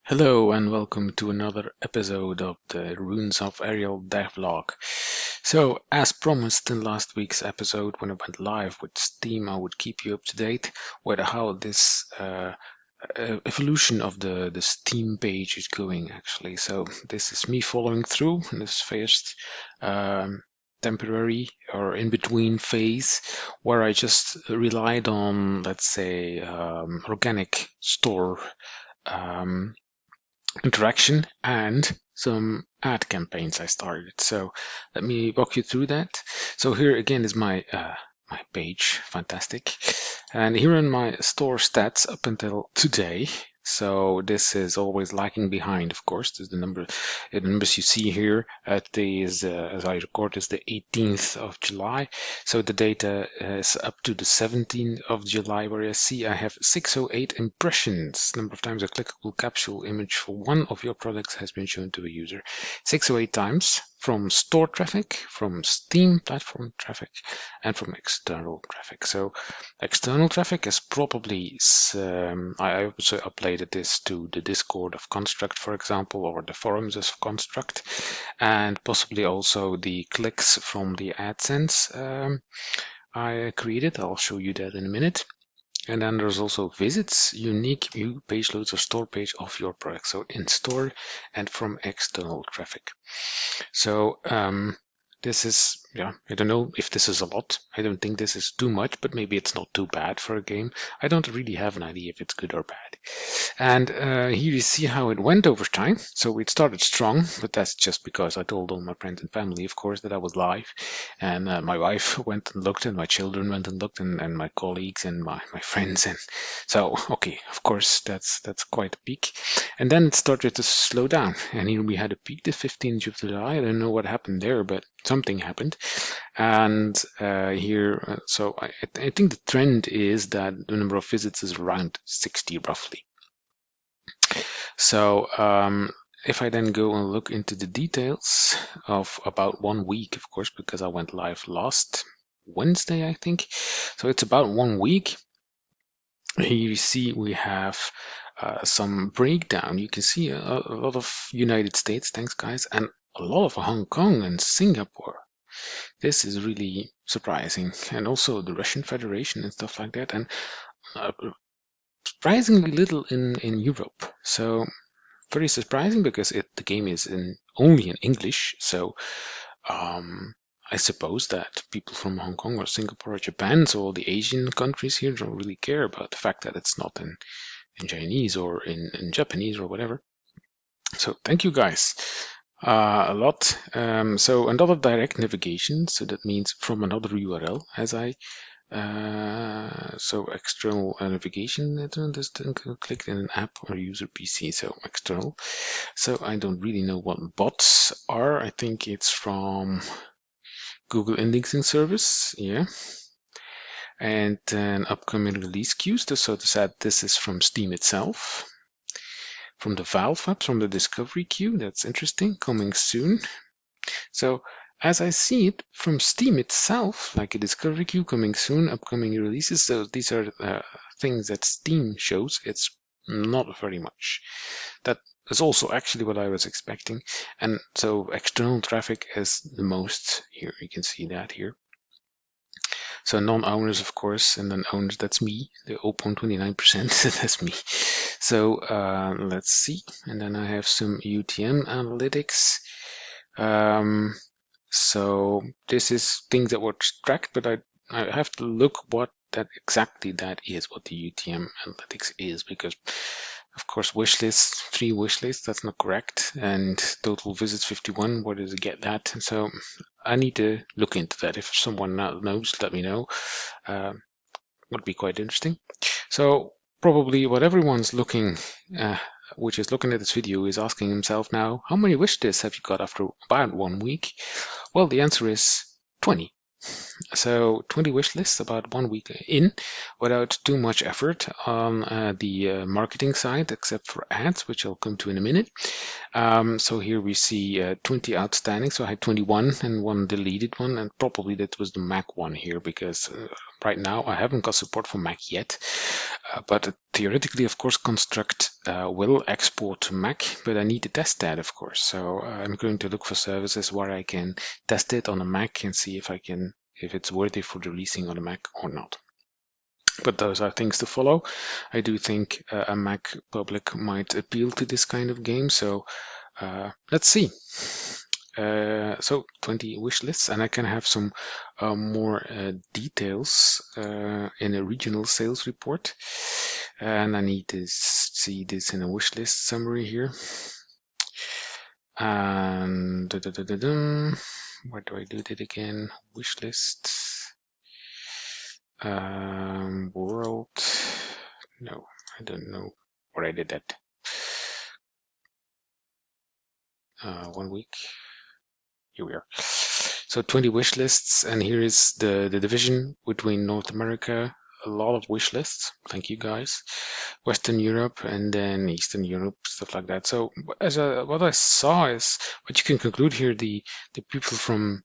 Hello and welcome to another episode of the Runes of Aereal devlog. So, as promised in last week's episode when I went live with Steam, I would keep you up to date with how this evolution of the Steam page is going actually. So this is me following through in this first temporary or in between phase where I just relied on, let's say, organic store interaction and some ad campaigns I started. So let me walk you through that. So here again is my page, fantastic. And here in my store stats up until today. So this is always lagging behind, of course. There's the numbers you see here as I record is the 18th of July. So the data is up to the 17th of July, where I see I have 608 impressions. Number of times a clickable capsule image for one of your products has been shown to a user. 608 times from store traffic, from Steam platform traffic, and from external traffic. So external traffic is probably, I also uploaded this to the Discord of Construct, for example, or the forums of Construct, and possibly also the clicks from the AdSense I created. I'll show you that in a minute. And then there's also visits, unique view page loads or store page of your product. So in store and from external traffic. So this is, I don't know if this is a lot. I don't think this is too much, but maybe it's not too bad for a game. I don't really have an idea if it's good or bad. And here you see how it went over time. So it started strong, but that's just because I told all my friends and family, of course, that I was live. And my wife went and looked, and my children went and looked, and my colleagues and my friends. And so, okay, of course, that's quite a peak. And then it started to slow down. And here we had a peak the 15th of July. I don't know what happened there, but something happened. And so I think the trend is that the number of visits is around 60 roughly. So if I then go and look into the details of about 1 week, of course, because I went live last Wednesday, I think. So it's about 1 week. Here you see we have some breakdown. You can see a lot of United States, thanks guys, and a lot of Hong Kong and Singapore. This is really surprising. And also the Russian Federation and stuff like that. And surprisingly little in Europe. So very surprising because the game is only in English. So I suppose that people from Hong Kong or Singapore or Japan, so all the Asian countries here, don't really care about the fact that it's not in Chinese or in Japanese or whatever. So thank you guys a lot. So another direct navigation, so that means from another URL, as I so external navigation, just click in an app or user PC, so external. So I don't really know what bots are. I think it's from Google Indexing Service, yeah. And then upcoming release queues, so to say this is from Steam itself. From the Valve app, from the Discovery queue, that's interesting, coming soon. So as I see it from Steam itself, like a Discovery queue coming soon, upcoming releases, so these are things that Steam shows. It's not very much. That is also actually what I was expecting. And so external traffic is the most here. You can see that here. So non-owners, of course, and then owners, that's me, the 0.29%, that's me. So let's see. And then I have some UTM analytics. So this is things that were tracked, but I have to look what that exactly that is, what the UTM analytics is, because of course wishlists, 3 wishlists, that's not correct, and total visits 51, where does it get that? So I need to look into that. If someone knows, let me know. Would be quite interesting. So probably what everyone's looking which is looking at this video is asking himself now, how many wish lists have you got after about 1 week? Well, the answer is 20. So 20 wish lists about 1 week in, without too much effort on the marketing side, except for ads, which I'll come to in a minute. So here we see 20 outstanding. So I had 21 and one deleted one, and probably that was the Mac one here because right now I haven't got support for Mac yet. But theoretically, of course, Construct will export to Mac, but I need to test that, of course. So I'm going to look for services where I can test it on a Mac and see if it's worthy for releasing on a Mac or not. But those are things to follow. I do think a Mac public might appeal to this kind of game, so let's see. So 20 wish lists, and I can have some more details in a regional sales report. And I need to see this in a wish list summary here. And where do I do that again? Wish list. World. No, I don't know where I did that. 1 week. Here we are. So 20 wish lists, and here is the division between North America. A lot of wish lists. Thank you guys. Western Europe and then Eastern Europe, stuff like that. So what I saw is what you can conclude here: the people from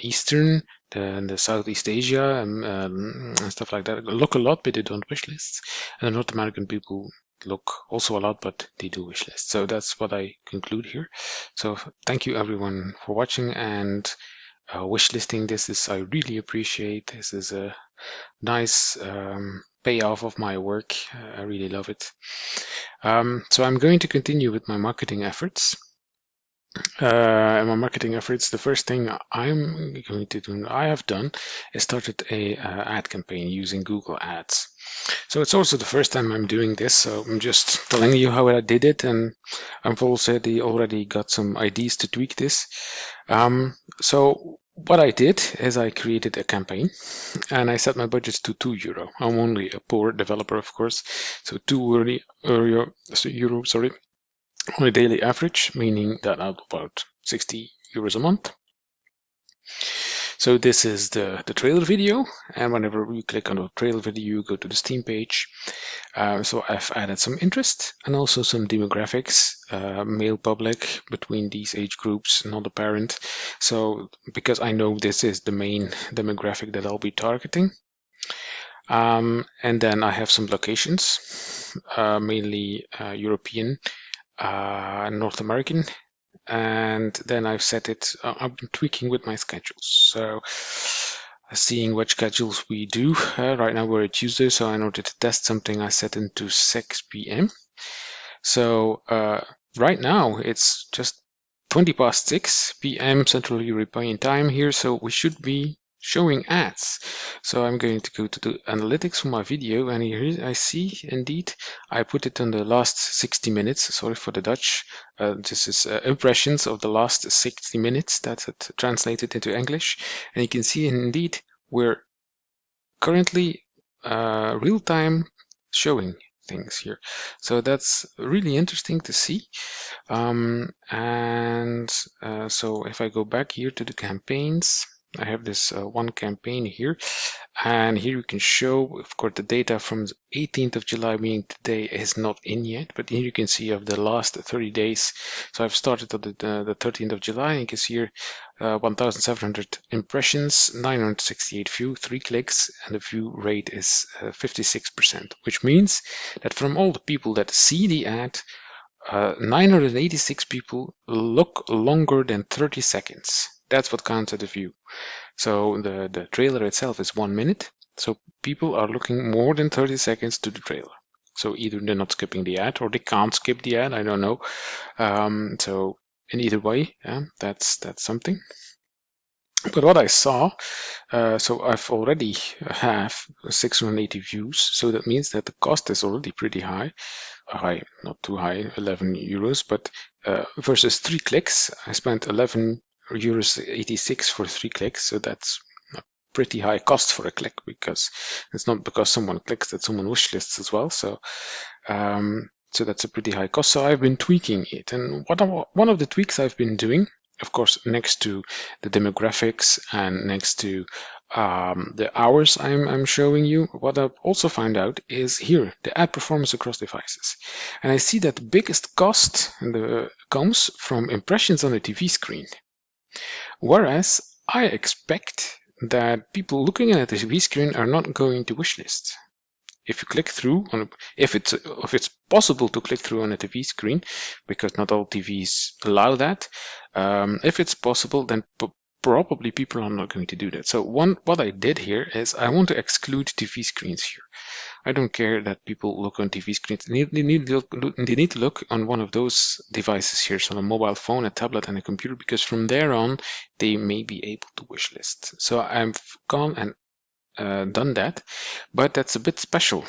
Eastern, the Southeast Asia, and stuff like that look a lot, but they don't wish lists. And the North American people look also a lot, but they do wish lists. So that's what I conclude here. So thank you everyone for watching and wish listing. I really appreciate. This is a nice payoff of my work. I really love it. So I'm going to continue with my marketing efforts. The first thing I'm going to do, I have done, is started a ad campaign using Google Ads. So it's also the first time I'm doing this, so I'm just telling you how I did it, and I've also already got some ideas to tweak this. So what I did is I created a campaign, and I set my budgets to €2. I'm only a poor developer, of course, so €2 sorry, on a daily average, meaning that out about €60 a month. So this is the trailer video, and whenever you click on the trailer video, you go to the Steam page. So I've added some interest and also some demographics, male public between these age groups, not a parent. So because I know this is the main demographic that I'll be targeting. And then I have some locations, mainly European, North American, and then I've set it. I've been tweaking with my schedules, so seeing which schedules we do. Right now we're at Tuesday, so in order to test something, I set into 6 p.m. So right now it's just 20 past 6 p.m. Central European time here, so we should be showing ads. So I'm going to go to the analytics for my video, and here I see indeed I put it on the last 60 minutes. Sorry for the Dutch. This is impressions of the last 60 minutes. That's it translated into English, and you can see indeed we're currently real-time showing things here. So that's really interesting to see. So if I go back here to the campaigns, I have this one campaign here, and here you can show, of course, the data from the 18th of July, meaning today is not in yet, but here you can see of the last 30 days. So I've started on the 13th of July, and you can see here 1,700 impressions, 968 view, 3 clicks, and the view rate is 56%, which means that from all the people that see the ad, 986 people look longer than 30 seconds. That's what counts as a view. So the trailer itself is 1 minute. So people are looking more than 30 seconds to the trailer. So either they're not skipping the ad or they can't skip the ad. I don't know. So in either way, yeah, that's something. But what I saw, so I've already have 680 views. So that means that the cost is already pretty high. Not too high, €11, but versus 3 clicks, I spent €11.86 for 3 clicks. So that's a pretty high cost for a click, because it's not because someone clicks that someone wish lists as well. So so that's a pretty high cost. So I've been tweaking it, and one of the tweaks I've been doing, of course, next to the demographics and next to the hours I'm showing you, what I've also found out is here, the ad performance across devices. And I see that the biggest cost comes from impressions on the TV screen. Whereas I expect that people looking at the TV screen are not going to wishlist. If you click through on, if it's possible to click through on a TV screen, because not all TVs allow that. If it's possible, then probably people are not going to do that. So what I did here is I want to exclude TV screens here. I don't care that people look on TV screens. They need to look on one of those devices here, so a mobile phone, a tablet, and a computer, because from there on they may be able to wish list. So I've gone and done that, but that's a bit special.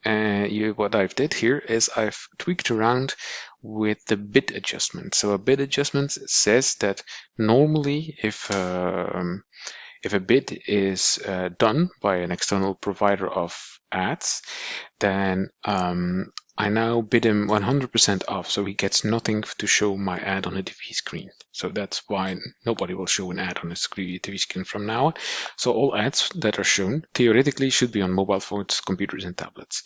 What I've did here is I've tweaked around with the bid adjustment. So a bid adjustment says that normally if a bid is done by an external provider of ads, then I now bid him 100% off, so he gets nothing to show my ad on a TV screen. So that's why nobody will show an ad on a TV screen from now on. So all ads that are shown theoretically should be on mobile phones, computers, and tablets.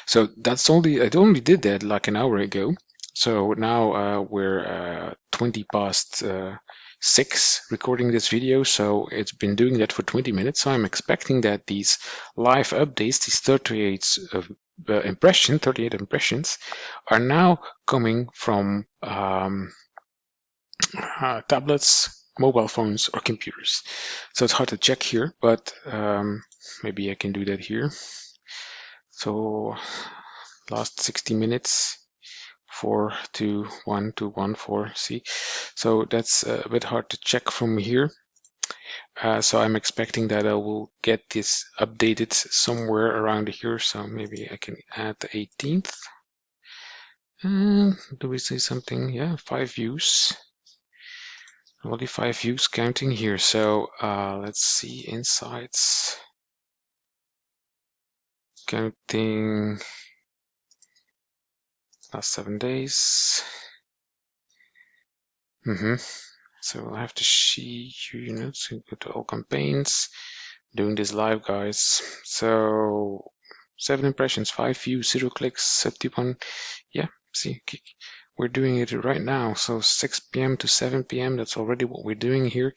So I only did that like an hour ago. So now we're 20 past 6 recording this video, so it's been doing that for 20 minutes. So I'm expecting that these live updates, these 38 impressions, are now coming from tablets, mobile phones, or computers. So it's hard to check here, but maybe I can do that here. So last 60 minutes. 4 to 1 to 1 4 see, so that's a bit hard to check from here. So I'm expecting that I will get this updated somewhere around here, so maybe I can add the 18th. Do we see something? Yeah, 5 views, only 5 views counting here. So let's see, insights, counting last 7 days. So I have to see units, go to all campaigns, doing this live, guys. So 7 impressions, 5 views, 0 clicks, 71. Yeah, see, we're doing it right now. So 6 p.m. to 7 p.m. That's already what we're doing here.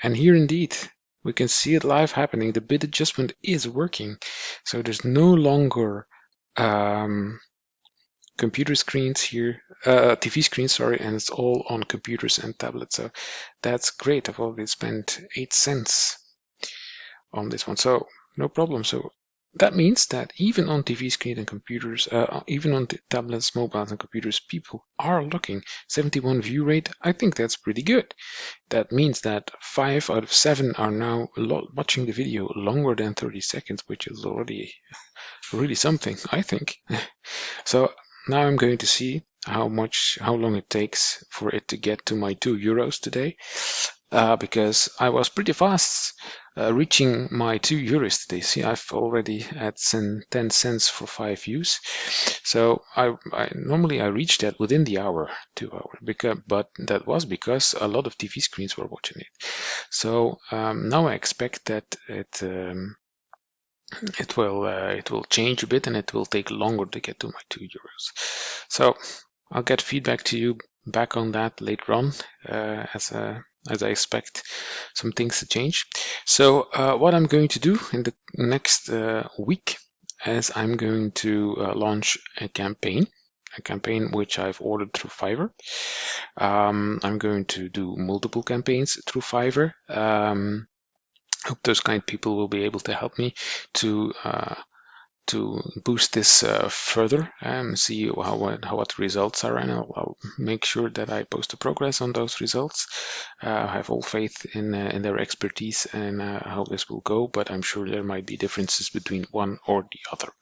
And here indeed, we can see it live happening. The bid adjustment is working. So there's no longer computer screens here, TV screens, sorry, and it's all on computers and tablets. So that's great. I've already spent 8 cents on this one, so no problem. So that means that even on TV screen and computers, even on tablets, mobiles, and computers, people are looking. 71 view rate, I think that's pretty good. That means that 5 out of 7 are now watching the video longer than 30 seconds, which is already really something, I think. So now I'm going to see how long it takes for it to get to my €2 today, because I was pretty fast reaching my €2 today. See, I've already had 10 cents for 5 views. So I normally I reach that within the hour, 2 hours, but that was because a lot of TV screens were watching it. So now I expect that it will change a bit, and it will take longer to get to my €2. So I'll get feedback to you back on that later on, as I expect some things to change. So what I'm going to do in the next week is I'm going to launch a campaign which I've ordered through Fiverr. I'm going to do multiple campaigns through Fiverr. Hope those kind of people will be able to help me to boost this further and see what the results are, and I'll make sure that I post the progress on those results. I have all faith in their expertise and how this will go, but I'm sure there might be differences between one or the other.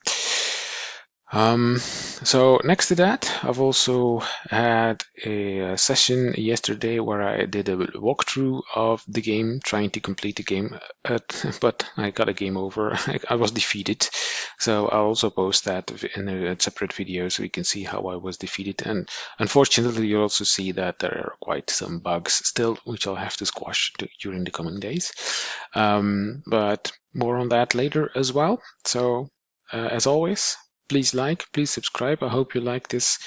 So next to that, I've also had a session yesterday where I did a walkthrough of the game, trying to complete the game, but I got a game over. I was defeated. So I'll also post that in a separate video so you can see how I was defeated. And unfortunately, you'll also see that there are quite some bugs still, which I'll have to squash during the coming days. But more on that later as well. So as always, please like, please subscribe. I hope you like this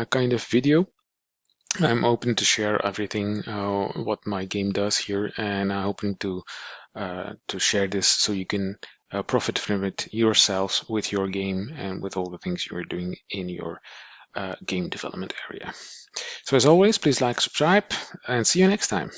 kind of video. I'm open to share everything what my game does here, and I'm hoping to share this so you can profit from it yourselves with your game and with all the things you're doing in your game development area. So as always, please like, subscribe, and see you next time.